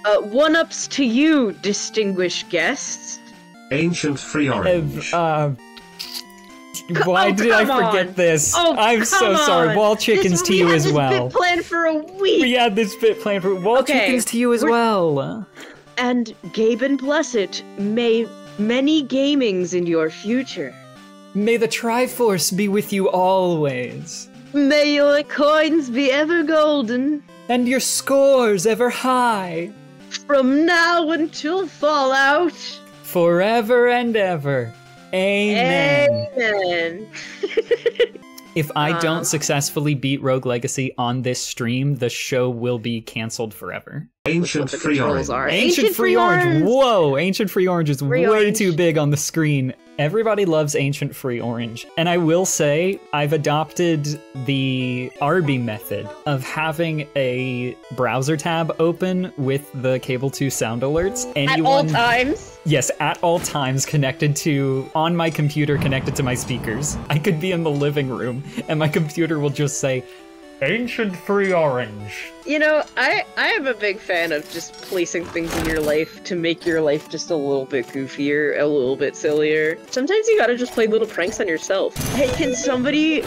One-ups to you, distinguished guests. Ancient free orange. Why did I forget this? Oh, I'm so sorry. Wall chickens to you as well. We had this bit planned for a week. We had this bit planned for wall chickens to you as well. And Gabe and Blessed, may many gamings in your future. May the Triforce be with you always. May your coins be ever golden. And your scores ever high. From now until Fallout. Forever and ever. Amen. Amen. If I don't successfully beat Rogue Legacy on this stream, the show will be canceled forever. Ancient free orange. Ancient free orange. Whoa, Ancient free orange is way too big on the screen. Everybody loves Ancient free orange. And I will say, I've adopted the Arby method of having a browser tab open with the Cable 2 sound alerts. At all times? Yes, at all times on my computer connected to my speakers. I could be in the living room and my computer will just say, Ancient free orange. You know, I am a big fan of just placing things in your life to make your life just a little bit goofier, a little bit sillier. Sometimes you gotta just play little pranks on yourself. Hey, can somebody,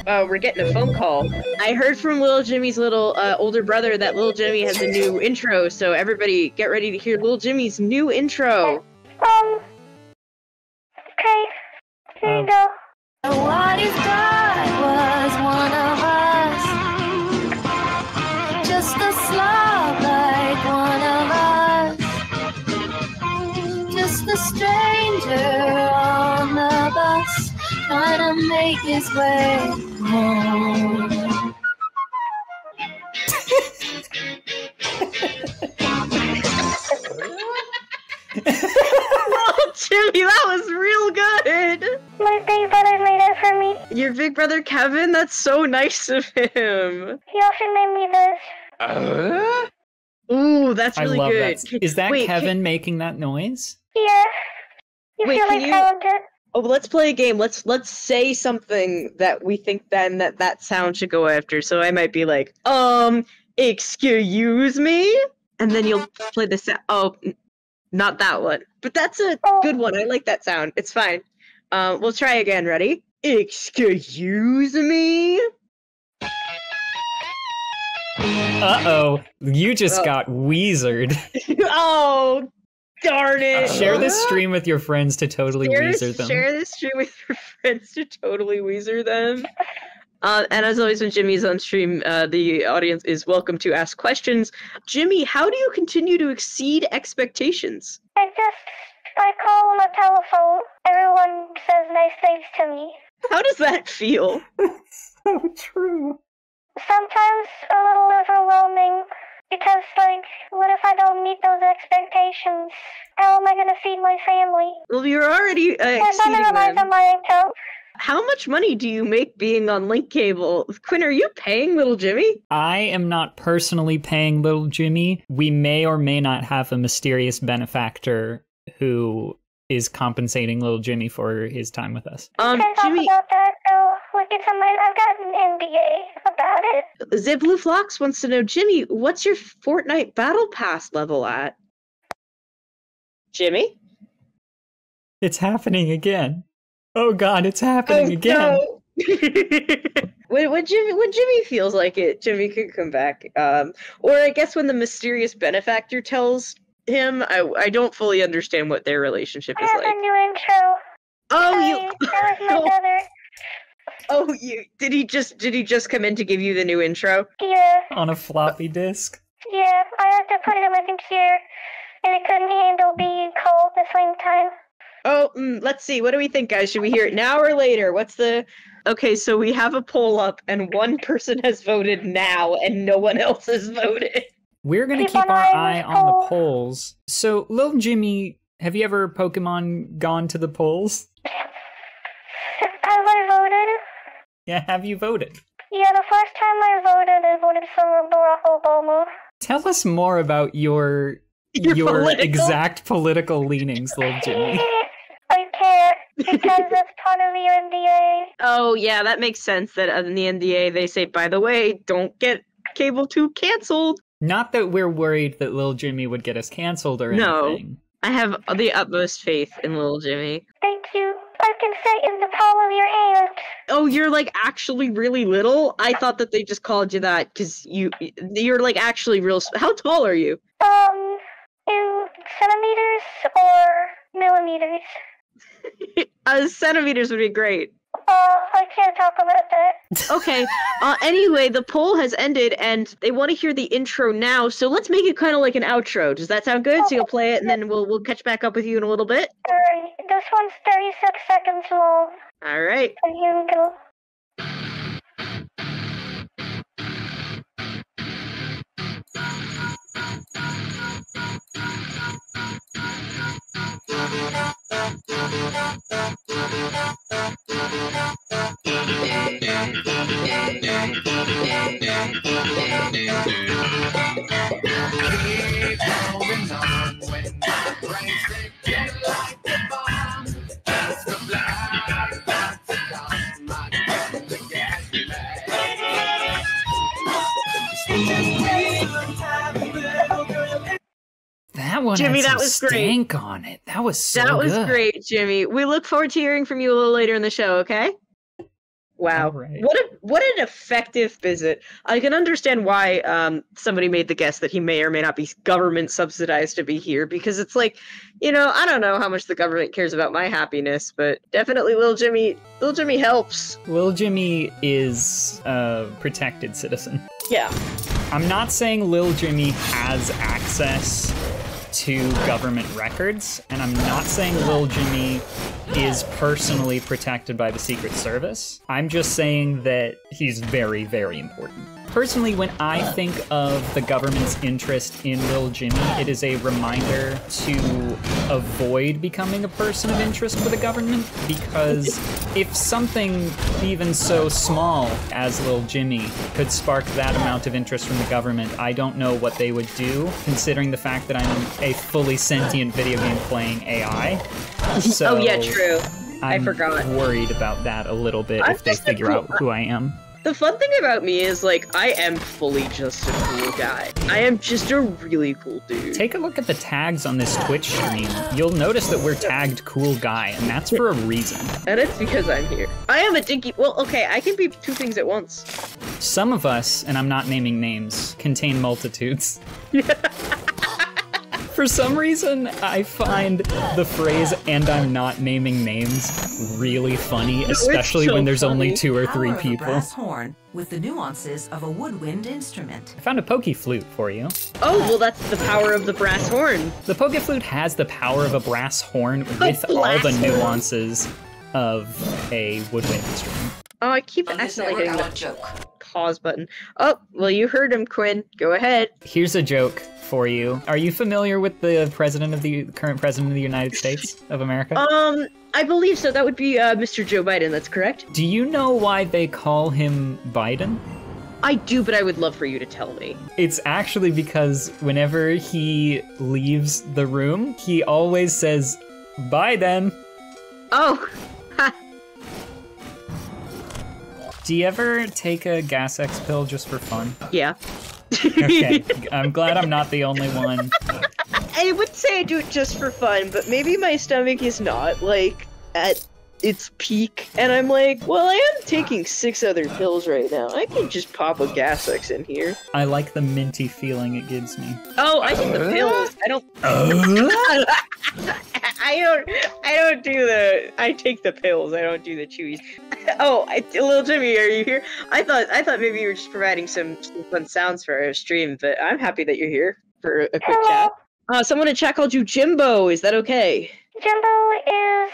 we're getting a phone call. I heard from Little Jimmy's little, older brother that Little Jimmy has a new intro, so everybody get ready to hear Little Jimmy's new intro. Okay. Here you go. What if God was one of us? Just a slob like one of us. Just a stranger on the bus trying to make his way home. Oh, Jimmy, that was real good! My big brother made it for me. Your big brother Kevin? That's so nice of him. He also made me this. Ooh, that's really I love good. that. Is that Kevin making that noise? Yeah. You Wait, feel like talented? Oh, let's play a game. Let's say something that we think then that sound should go after. So I might be like, excuse me? And then you'll play the sound. Oh, not that one. But that's a good one. I like that sound. It's fine. We'll try again. Ready? Excuse me? Uh-oh. You just got Weezered. Oh, darn it. Share this stream with your friends to totally Weezer them. Share this stream with your friends to totally Weezer them. And as always, when Jimmy's on stream, the audience is welcome to ask questions. Jimmy, how do you continue to exceed expectations? I call on the telephone. Everyone says nice things to me. How does that feel? So true. Sometimes a little overwhelming, because, what if I don't meet those expectations? How am I going to feed my family? Well, you're already exceeding them. How much money do you make being on Link Cable? Quinn, are you paying Little Jimmy? I am not personally paying Little Jimmy. We may or may not have a mysterious benefactor who is compensating Little Jimmy for his time with us. Jimmy, about that. I've got an NDA about it. Ziblu Flox wants to know, Jimmy, what's your Fortnite Battle Pass level at? Jimmy? It's happening again. Oh god, it's happening again. No. when Jimmy feels like it, Jimmy could come back. Or I guess when the mysterious benefactor tells him, I don't fully understand what their relationship is like. I have a new intro. Oh, That was my brother. Oh, did he just come in to give you the new intro? Yeah. On a floppy disk? Yeah, I had to put it in my computer, and it couldn't handle being called at the same time. Oh, let's see. What do we think, guys? Should we hear it now or later? Okay, so we have a poll up, and one person has voted now, and no one else has voted. We're going to keep our eye on the polls. So, Little Jimmy, have you ever Pokemon gone to the polls? Have I voted? Yeah, have you voted? Yeah, the first time I voted for Barack Obama. Tell us more about your exact political leanings, Little Jimmy. I can't, because that's part of the NDA. Oh, yeah, that makes sense that in the NDA they say, by the way, don't get Cable 2 canceled. Not that we're worried that Lil Jimmy would get us canceled or No. anything. I have the utmost faith in Lil Jimmy. Thank you. I can fit in the palm of your hand. Oh, you're like actually really little? I thought that they just called you that because you're like actually real. How tall are you? In centimeters or millimeters? Centimeters would be great. I can't talk about that. Okay. Anyway, the poll has ended, and they want to hear the intro now. So let's make it kind of like an outro. Does that sound good? So you'll play it, and then we'll catch back up with you in a little bit. Alright, this one's 36 seconds long. All right. And here we go. That one Jimmy, had that some was great. stank on it. That was so That was good. great, Jimmy. We look forward to hearing from you a little later in the show, okay? Wow. All right. What an effective visit. I can understand why somebody made the guess that he may or may not be government subsidized to be here, because it's like, I don't know how much the government cares about my happiness, but definitely Lil Jimmy helps. Lil Jimmy is a protected citizen. Yeah. I'm not saying Lil Jimmy has access to government records, and I'm not saying Lil Jimmy is personally protected by the Secret Service. I'm just saying that he's very, very important. Personally, when I think of the government's interest in Lil Jimmy, it is a reminder to avoid becoming a person of interest for the government, because if something even so small as Lil Jimmy could spark that amount of interest from the government, I don't know what they would do, considering the fact that I'm a fully sentient video game playing AI. So Oh yeah, true. I I'm forgot. worried about that a little bit I'm if they just a figure cool- out who I am. The fun thing about me is, like, I am fully just a cool guy. I am just a really cool dude. Take a look at the tags on this Twitch stream. You'll notice that we're tagged cool guy, and that's for a reason. And it's because I'm here. I am a dinky. Well, okay, I can be two things at once. Some of us, and I'm not naming names, contain multitudes. For some reason, I find the phrase, and I'm not naming names, really funny, especially so when there's only funny. 2 or 3 Power of a people. brass horn with the nuances of a woodwind instrument. I found a pokey flute for you. Oh, well, that's the power of the brass horn. The pokey flute has the power of a brass horn with all brass the horn. nuances of a woodwind instrument. Oh, I keep On this accidentally network, hitting I'll the joke. pause button. Oh, well, you heard him, Quinn. Go ahead. Here's a joke for you. Are you familiar with the current president of the United States of America? I believe so. That would be Mr. Joe Biden. That's correct. Do you know why they call him Biden? I do, but I would love for you to tell me. It's actually because whenever he leaves the room, he always says, Biden. Oh, Do you ever take a Gas X pill just for fun? yeah. Okay, I'm glad I'm not the only one. I would say I do it just for fun, but maybe my stomach is not, like, at its peak. And I'm like, well, I am taking 6 other pills right now. I can just pop a Gas X in here. I like the minty feeling it gives me. Oh, I take the pills. I don't... I don't do the... I take the pills. I don't do the chewies. Oh, Little Jimmy, are you here? I thought maybe you were just providing some fun sounds for our stream, but I'm happy that you're here for a quick Hello. chat. Someone in chat called you Jimbo. Is that okay? Jimbo is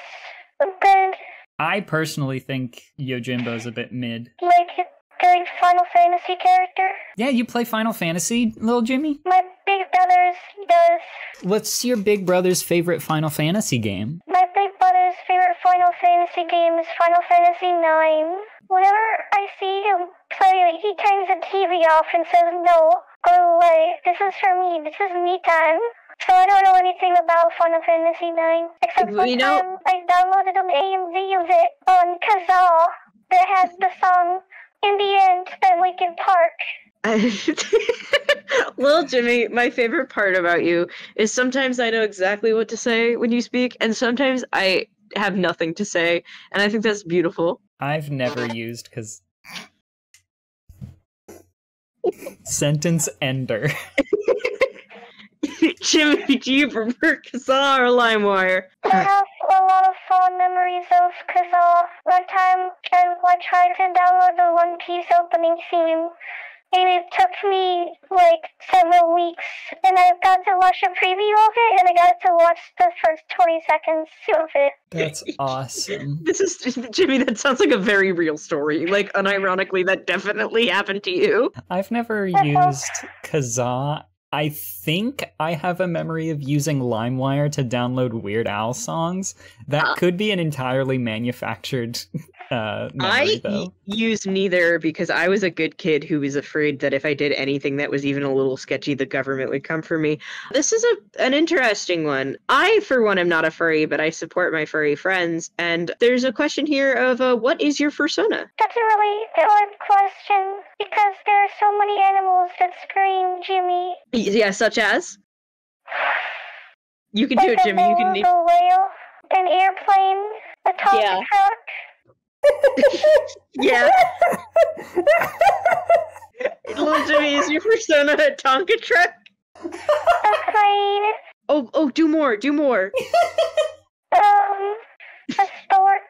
good, I personally think Yojimbo's a bit mid. like a good Final Fantasy character. Yeah, you play Final Fantasy, little Jimmy? My big brother's does. What's your big brother's favorite Final Fantasy game? My big brother's favorite Final Fantasy game is Final Fantasy IX. Whenever I see him play, he turns the TV off and says, "No, go away. This is for me. This is me time." So I don't know anything about Final Fantasy IX, except one You know- time I downloaded an AMV of it on Kazaa that had the song "In the End" by Linkin Park. Little Jimmy, my favorite part about you is sometimes I know exactly what to say when you speak, and sometimes I have nothing to say, and I think that's beautiful. I've never used because sentence ender. Jimmy, do you prefer Kazaa or LimeWire? I have a lot of fond memories of Kazaa. One time, I tried to download the One Piece opening theme, and it took me like several weeks, and I got to watch a preview of it, and I got to watch the first 20 seconds of it. That's awesome. This is Jimmy. That sounds like a very real story. Like, unironically, that definitely happened to you. I've never used Kazaa. I think I have a memory of using LimeWire to download Weird Al songs. That could be an entirely manufactured memory, though. Used neither because I was a good kid who was afraid that if I did anything that was even a little sketchy, the government would come for me. This is an interesting one. I, for one, am not a furry, but I support my furry friends. And there's a question here of what is your fursona? That's a really good question, because there are so many animals that scream, Jimmy. Yeah, such as? You can do it, Jimmy. You can name... A whale, an airplane, a Tonka truck. Yeah. Little Jimmy, is your persona a Tonka truck? A crane. Oh, do more. A stork.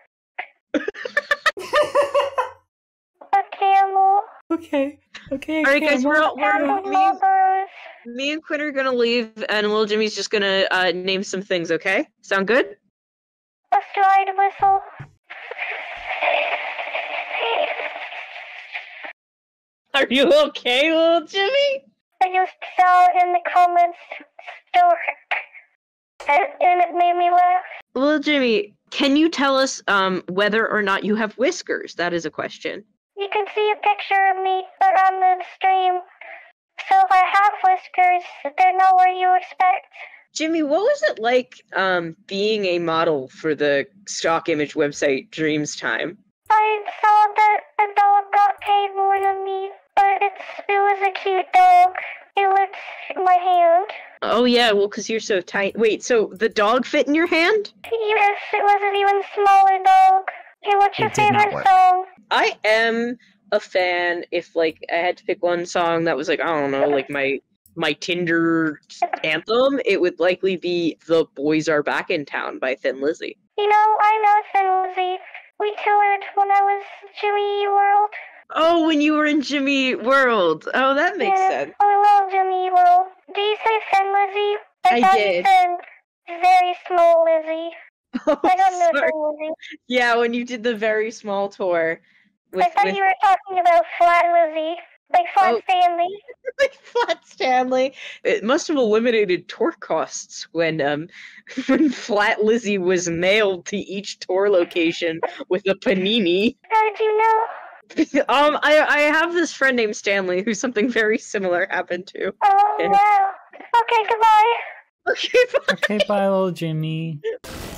A camel. Okay. All right, guys, Marlboros. me and Quinn are gonna leave, and Little Jimmy's just gonna name some things. Okay? Sound good? A slide whistle. Are you okay, Little Jimmy? I just saw in the comments stork, and it made me laugh. Little Jimmy, can you tell us whether or not you have whiskers? That is a question. You can see a picture of me around the stream. So if I have whiskers, they're not where you expect. Jimmy, what was it like being a model for the stock image website Dreams Time? I saw that a dog got paid more than me, but it was a cute dog. It licked my hand. Oh yeah, well, because you're so tiny. Wait, so the dog fit in your hand? Yes, it was an even smaller dog. Hey, what's your favorite song? I am a fan. If like I had to pick one song that was like, I don't know, like my Tinder anthem, it would likely be "The Boys Are Back in Town" by Thin Lizzy. You know, I know Thin Lizzy. We toured when I was Jimmy World. Oh, when you were in Jimmy World. Oh, that makes sense. I love Jimmy World. Do you say Thin Lizzy? I thought did. You said very small Lizzy. Oh, I don't know sorry. Thin Lizzy. Yeah, when you did the very small tour. I thought you were talking about Flat Lizzy. Like Flat Stanley. Like Flat Stanley. It must have eliminated tour costs when Flat Lizzy was mailed to each tour location with a panini. How did you know? I have this friend named Stanley who something very similar happened to. Oh, wow. Okay, goodbye. Okay, bye. Okay, bye, Little Jimmy.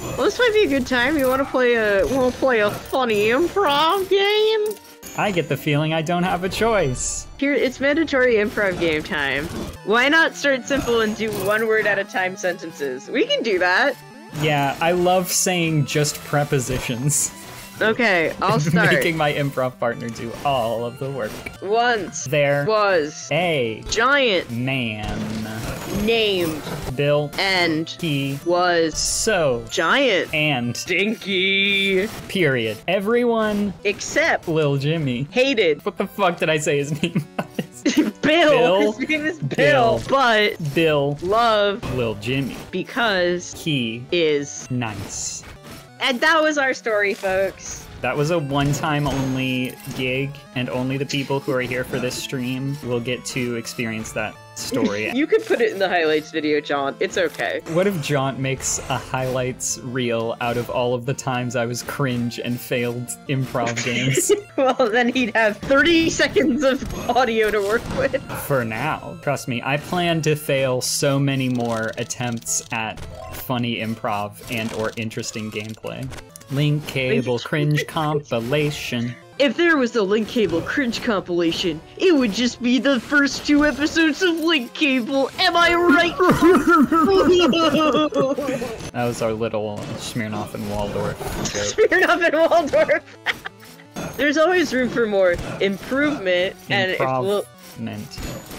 Well, this might be a good time. You want to play a funny improv game? I get the feeling I don't have a choice. Here, it's mandatory improv game time. Why not start simple and do one word at a time sentences? We can do that. Yeah, I love saying just prepositions. Okay, I'll start. Making my improv partner do all of the work. Once there was a giant man named Bill, and he was so giant and stinky. Period. Everyone except Lil Jimmy hated. What the fuck did I say his name was? Bill. His name is Bill. But Bill loved Lil Jimmy because he is nice. And that was our story, folks. That was a one-time only gig, and only the people who are here for this stream will get to experience that story. You could put it in the highlights video, John. It's okay. What if John makes a highlights reel out of all of the times I was cringe and failed improv games? Well, then he'd have 30 seconds of audio to work with. For now. Trust me, I plan to fail so many more attempts at funny improv and or interesting gameplay. Link cable cringe compilation. if there was a Link Cable cringe compilation, it would just be the first 2 episodes of Link Cable. Am I right? That was our little Smirnoff and Waldorf joke. Smirnoff and Waldorf. There's always room for more improvement and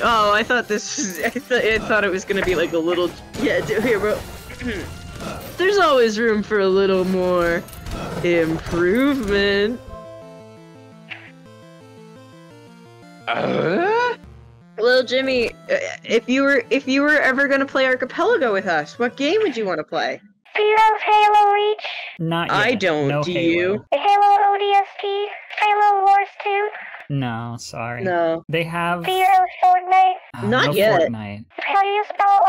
Oh, I thought this was, I thought it was gonna be like a little, yeah, here bro. There's always room for a little more improvement. Well, Jimmy, if you were ever gonna play Archipelago with us, what game would you want to play? Do you have Halo Reach? Not yet. I don't. No do Halo. you? Halo ODST? Halo Wars 2? No, sorry. No. They have... Do you have Fortnite? Not no yet. Fortnite. How do you spell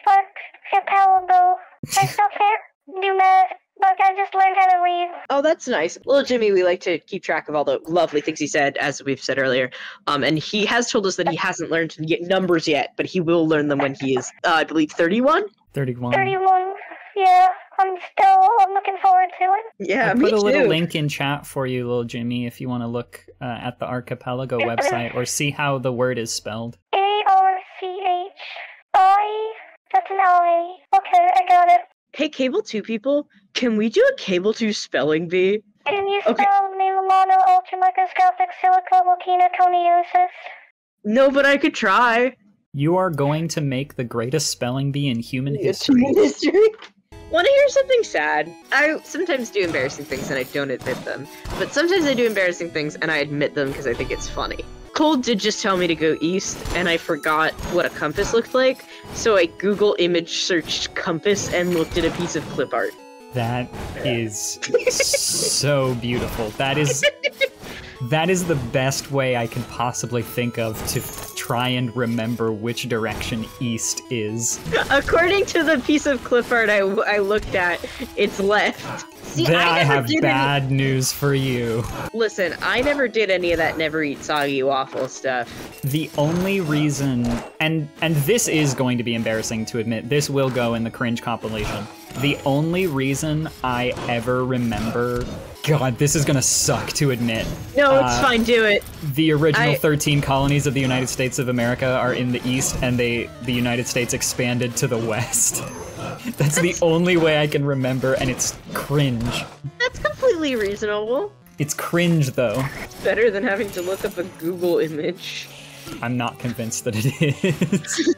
Archipelago? I still can't do math. Look, I just learned how to read. Oh, that's nice. Well, Jimmy, we like to keep track of all the lovely things he said, as we've said earlier. And he has told us that he hasn't learned to get numbers yet, but he will learn them when he is, I believe, 31? 31. 31. Yeah, I'm looking forward to it. Yeah, I me put a too. little link in chat for you, little Jimmy, if you want to look at the Archipelago website or see how the word is spelled. A-R-C-H-I. That's an I. Okay, I got it. Hey, Cable 2 people, can we do a Cable 2 spelling bee? Can you spell Okay. Milano ultramicroscopic silicovolcanoconiosis? No, but I could try. You are going to make the greatest spelling bee in human history. Want to hear something sad? I sometimes do embarrassing things and I don't admit them. But sometimes I do embarrassing things and I admit them because I think it's funny. Cole did just tell me to go east and I forgot what a compass looked like. So I Google image searched compass and looked at a piece of clip art. That is so beautiful. That is the best way I can possibly think of to try and remember which direction east is. According to the piece of clip art I looked at, it's left. See, I have did bad news for you. Listen, I never did any of that never eat soggy waffle stuff. The only reason, and this is going to be embarrassing to admit, this will go in the cringe compilation. The only reason I ever remember, God, this is gonna suck to admit. No, it's fine, do it. The original 13 colonies of the United States of America are in the east, and the United States expanded to the west. That's the only way I can remember, and it's cringe. That's completely reasonable. It's cringe, though. It's better than having to look up a Google image. I'm not convinced that it is.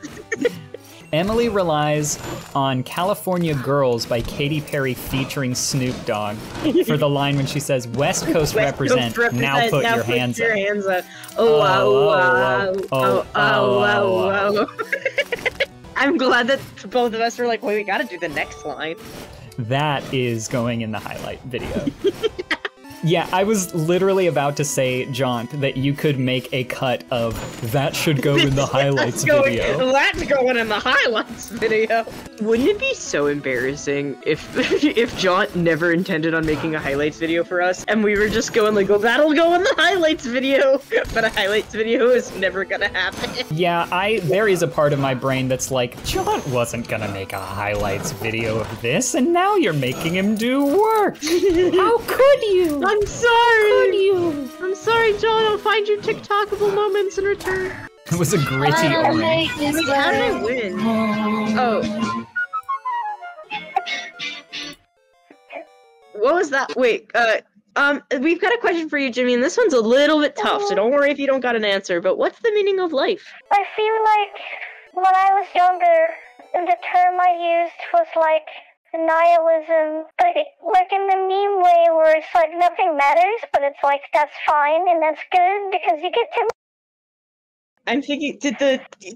Emily relies on California Girls by Katy Perry featuring Snoop Dogg for the line when she says, West Coast represent, now put your hands up. Oh, wow, wow. I'm glad that both of us were like, wait, we gotta do the next line. That is going in the highlight video. Yeah, I was literally about to say, John, that you could make a cut of that should go in the highlights video. That's going in the highlights video. Wouldn't it be so embarrassing if John never intended on making a highlights video for us, and we were just going like, well, that'll go in the highlights video, but a highlights video is never gonna happen. Yeah, there is a part of my brain that's like, John wasn't gonna make a highlights video of this, and now you're making him do work. How could you? I'm sorry. Could you? I'm sorry, John. I'll find you TikTokable moments in return. It was a gritty orange. Wait, how did I win? Oh. What was that? Wait, we've got a question for you, Jimmy, and this one's a little bit tough, so don't worry if you don't got an answer, but what's the meaning of life? I feel like when I was younger, the term I used was like nihilism, but like in the meme way where it's like nothing matters, but it's like that's fine and that's good because you get to. I'm thinking,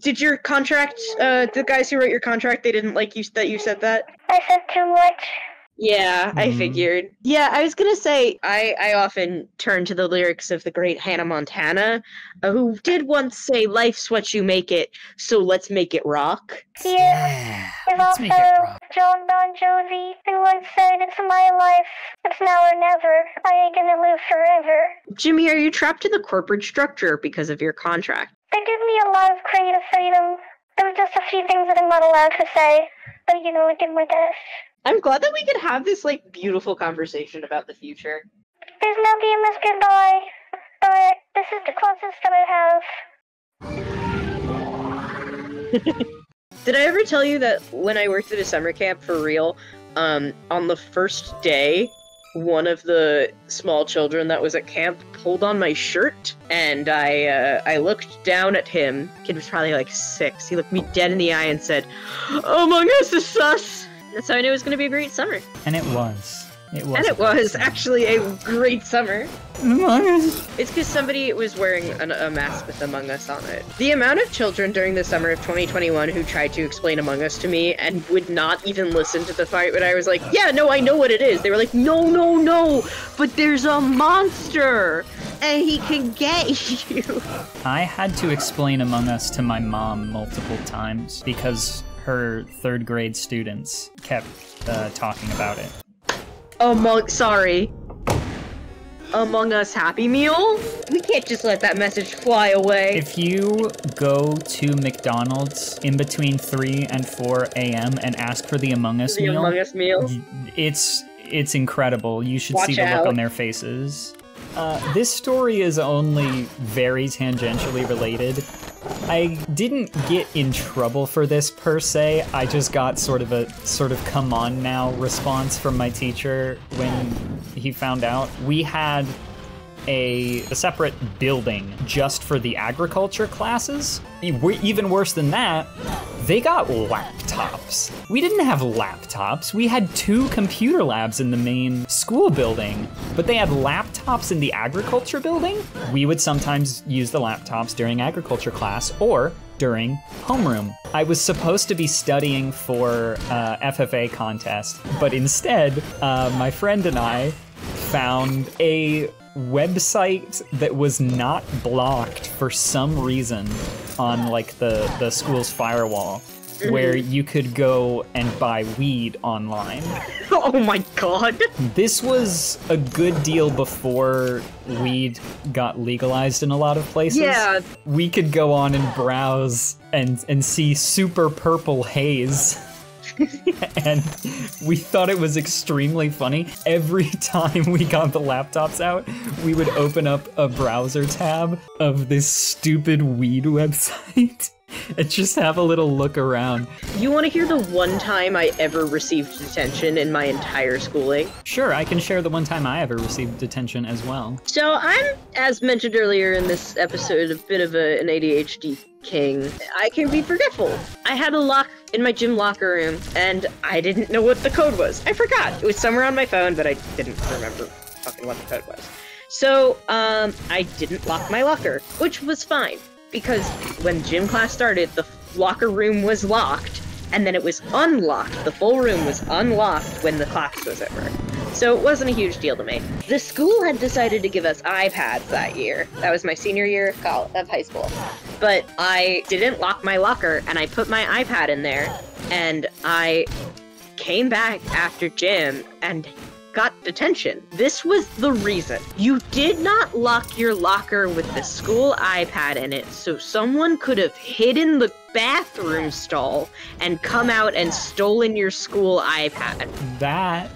did your contract, the guys who wrote your contract, they didn't like you that you said that? I said too much. Yeah, I figured. Yeah, I was gonna say, I often turn to the lyrics of the great Hannah Montana, who did once say, life's what you make it, so let's make it rock. Yeah. There's let's also make it rock. John Bon Jovi, who once said, it's my life, it's now or never, I ain't gonna live forever. Jimmy, are you trapped in the corporate structure because of your contract? They give me a lot of creative freedom. There are just a few things that I'm not allowed to say, but you know, I did my best. I'm glad that we could have this, like, beautiful conversation about the future. There's no game as goodbye, but this is the closest that I have. Did I ever tell you that when I worked at a summer camp for real, on the first day, one of the small children that was at camp pulled on my shirt, and I looked down at him. Kid was probably like 6. He looked me dead in the eye and said, "Among Us is sus!" That's how I knew it was going to be a great summer. And it was. And it was actually a great summer. Among Us. It's because somebody was wearing a mask with Among Us on it. The amount of children during the summer of 2021 who tried to explain Among Us to me and would not even listen to the fight when I was like, yeah, no, I know what it is. They were like, no, but there's a monster and he can get you. I had to explain Among Us to my mom multiple times because her 3rd grade students kept talking about it. Among Us Happy Meal? We can't just let that message fly away. If you go to McDonald's in between 3 and 4 a.m. and ask for the Among Us meal, Among Us meal? It's incredible. You should see the out. look on their faces. This story is only very tangentially related. I didn't get in trouble for this per se. I just got sort of come on now response from my teacher when he found out. We had a separate building just for the agriculture classes. Even worse than that, they got laptops. We didn't have laptops. We had 2 computer labs in the main school building, but they had laptops in the agriculture building. We would sometimes use the laptops during agriculture class or during homeroom. I was supposed to be studying for FFA contest, but instead, my friend and I found a website that was not blocked for some reason on like the school's firewall, where you could go and buy weed online. Oh my god. This was a good deal before weed got legalized in a lot of places. Yeah. We could go on and browse and see super purple haze. And we thought it was extremely funny. Every time we got the laptops out, we would open up a browser tab of this stupid weed website and just have a little look around. You want to hear the one time I ever received detention in my entire schooling? Sure, I can share the one time I ever received detention as well. So I'm, as mentioned earlier in this episode, a bit of an ADHD king. I can be forgetful. I had a lock in my gym locker room, and I didn't know what the code was. I forgot. It was somewhere on my phone, but I didn't remember fucking what the code was. So, I didn't lock my locker, which was fine, because when gym class started, the locker room was locked, and then it was unlocked. The full room was unlocked when the class was over. So it wasn't a huge deal to me. The school had decided to give us iPads that year. That was my senior year of high school. But I didn't lock my locker, and I put my iPad in there, and I came back after gym and got detention. This was the reason. You did not lock your locker with the school iPad in it, so someone could have hidden the bathroom stall and come out and stolen your school iPad. That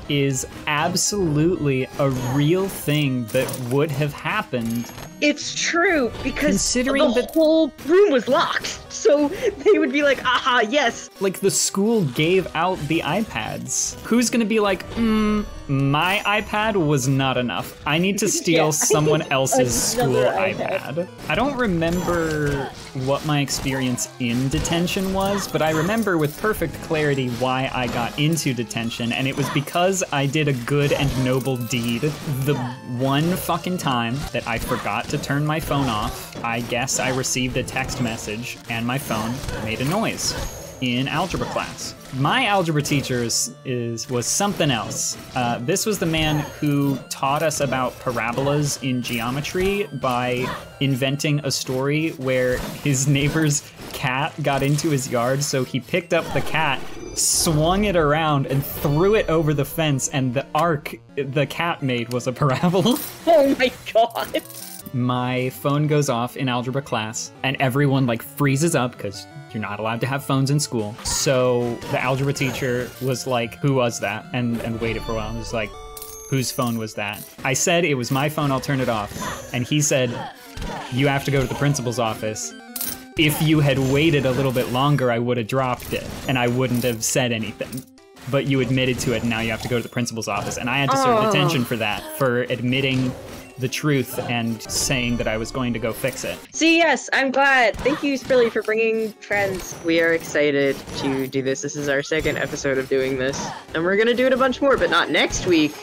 is absolutely a real thing that would have happened. It's true, because considering the whole room was locked, so they would be like, aha, yes. Like, the school gave out the iPads. Who's gonna be like, my iPad was not enough. I need to steal someone else's school iPad. I don't remember what my experience in detention was, but I remember with perfect clarity why I got into detention, and it was because I did a good and noble deed. The one fucking time that I forgot to turn my phone off, I guess I received a text message and my phone made a noise in algebra class. My algebra teacher was something else. This was the man who taught us about parabolas in geometry by inventing a story where his neighbor's cat got into his yard, so he picked up the cat, swung it around, and threw it over the fence, and the arc the cat made was a parabola. Oh my god. My phone goes off in algebra class, and everyone like freezes up because you're not allowed to have phones in school. So the algebra teacher was like, who was that? And waited for a while and was like, Whose phone was that? I said it was my phone, I'll turn it off. And he said, you have to go to the principal's office. If you had waited a little bit longer, I would have dropped it, and I wouldn't have said anything. But you admitted to it, and now you have to go to the principal's office. And I had to serve detention for that, for admitting the truth and saying that I was going to go fix it. See, yes, I'm glad. Thank you, Sprilly, for bringing friends. We are excited to do this. This is our second episode of doing this. And we're gonna do it a bunch more, but not next week.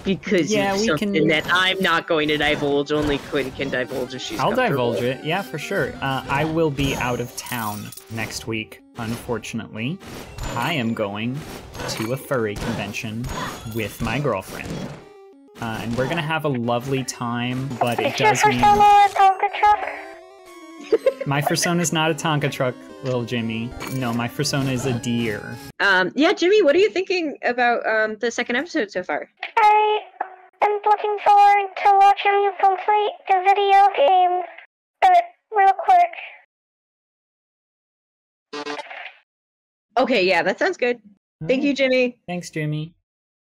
Because it's something that I'm not going to divulge. Only Quinn can divulge if she's I'll comfortable. divulge it, yeah, for sure. I will be out of town next week, unfortunately. I am going to a furry convention with my girlfriend. And we're gonna have a lovely time, but it does mean... Is your fursona a Tonka truck? My fursona is not a Tonka truck, little Jimmy. No, my fursona is a deer. Yeah, Jimmy, what are you thinking about the second episode so far? I am looking forward to watching you complete the video game. But real quick. Okay, yeah, that sounds good. Thank you, Jimmy. Thanks, Jimmy.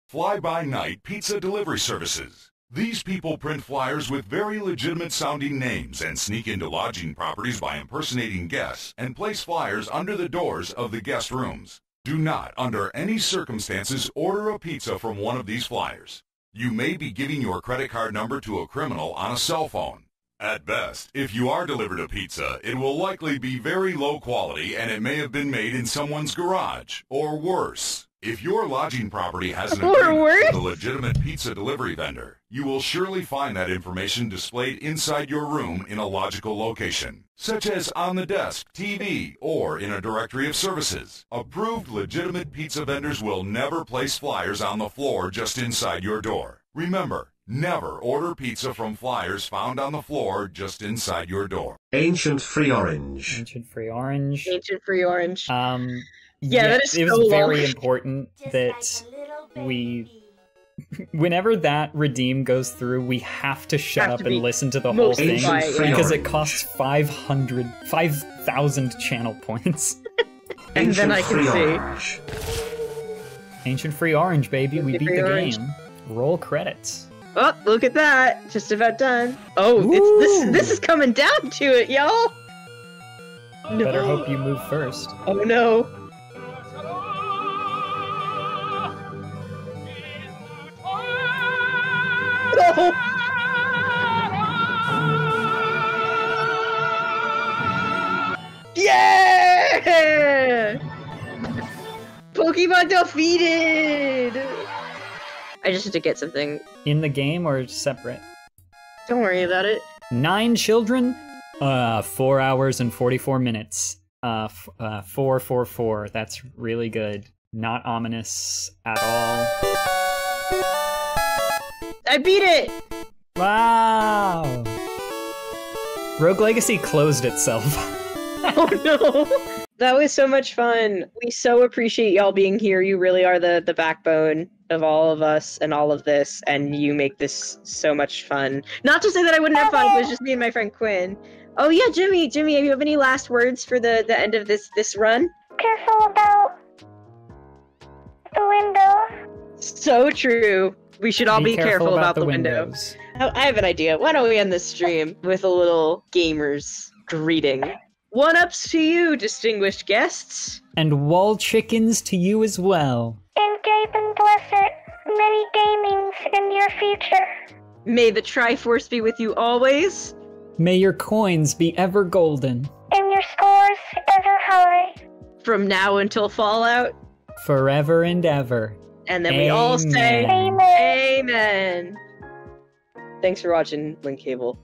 Fly-by-night pizza delivery services. These people print flyers with very legitimate-sounding names and sneak into lodging properties by impersonating guests and place flyers under the doors of the guest rooms. Do not, under any circumstances, order a pizza from one of these flyers. You may be giving your credit card number to a criminal on a cell phone. At best, if you are delivered a pizza, it will likely be very low quality and it may have been made in someone's garage, or worse. If your lodging property has an agreement with a legitimate pizza delivery vendor, you will surely find that information displayed inside your room in a logical location, such as on the desk, TV, or in a directory of services. Approved legitimate pizza vendors will never place flyers on the floor just inside your door. Remember, never order pizza from flyers found on the floor just inside your door. Ancient free orange. Ancient free orange. Ancient free orange. Yeah, that is it so was very long. important that whenever that redeem goes through, we have to shut up and listen to the whole thing because it costs 5,000 channel points. And then I can see. Ancient free orange, baby. We beat the orange. game. Roll credits. Oh, look at that. Just about done. Oh, this is coming down to it, y'all. No. Better hope you move first. Oh no. Oh. Yeah! Pokemon defeated! I just had to get something. In the game or separate? Don't worry about it. 9 children? 4 hours and 44 minutes. 444. That's really good. Not ominous at all. I beat it! Wow! Rogue Legacy closed itself. Oh no! That was so much fun. We so appreciate y'all being here. You really are the backbone of all of us and all of this, and you make this so much fun. Not to say that I wouldn't have fun, it was just me and my friend Quinn. Oh yeah, Jimmy, do you have any last words for the end of this run? Careful about the window. So true. We should all be careful about the window. windows. I have an idea. Why don't we end this stream with a little gamer's greeting? One-ups to you, distinguished guests. And wall chickens to you as well. And gape and blessed, many gamings in your future. May the Triforce be with you always. May your coins be ever golden. And your scores ever high. From now until Fallout. Forever and ever. And then we all say, Amen. Amen. Thanks for watching, Link Cable.